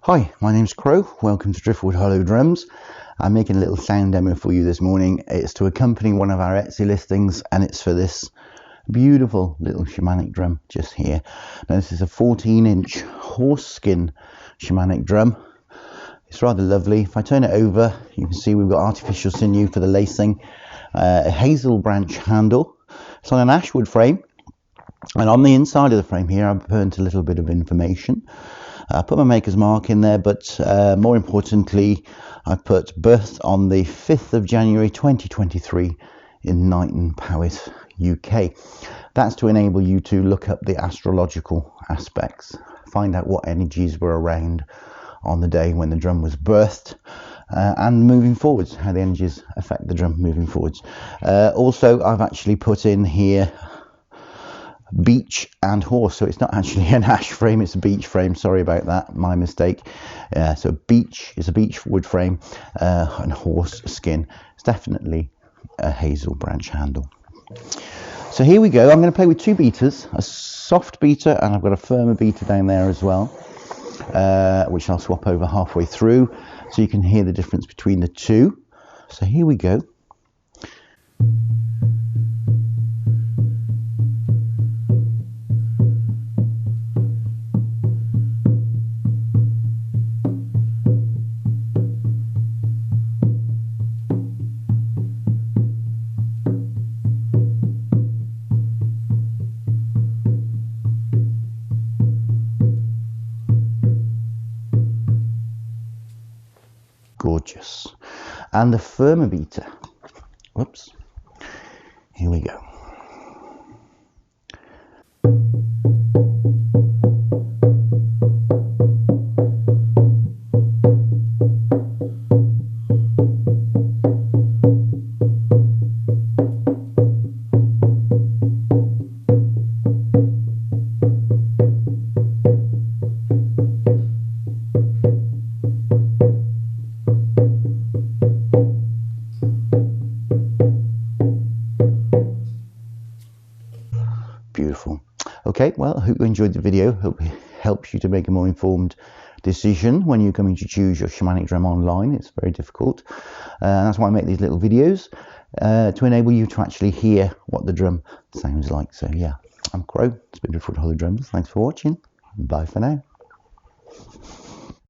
Hi, my name's Crow. Welcome to Driftwood Hollow Drums. I'm making a little sound demo for you this morning. It's to accompany one of our Etsy listings, and it's for this beautiful little shamanic drum just here. Now this is a 14-inch horse skin shamanic drum. It's rather lovely. If I turn it over, you can see we've got artificial sinew for the lacing, a hazel branch handle. It's on an ashwood frame, and on the inside of the frame here I've burnt a little bit of information. I put my maker's mark in there, but more importantly, I put birth on the 5th of January 2023 in Knighton, Powys, UK. That's to enable you to look up the astrological aspects, find out what energies were around on the day when the drum was birthed, and moving forwards, how the energies affect the drum moving forwards. Also, I've actually put in here beech and horse, so it's not actually an ash frame, it's a beech frame. Sorry about that, my mistake. So beech is a beech wood frame, and horse skin is definitely a hazel branch handle. So here we go. I'm going to play with two beaters, a soft beater, and I've got a firmer beater down there as well, which I'll swap over halfway through so you can hear the difference between the two. So here we go. Gorgeous. And the firmer beater, whoops, here we go. Beautiful. Okay, well, I hope you enjoyed the video. Hope it helps you to make a more informed decision when you're coming to choose your shamanic drum online. It's very difficult, and that's why I make these little videos, to enable you to actually hear what the drum sounds like. So yeah, I'm Crow. It's been Driftwood Hollow Drums. Thanks for watching. Bye for now.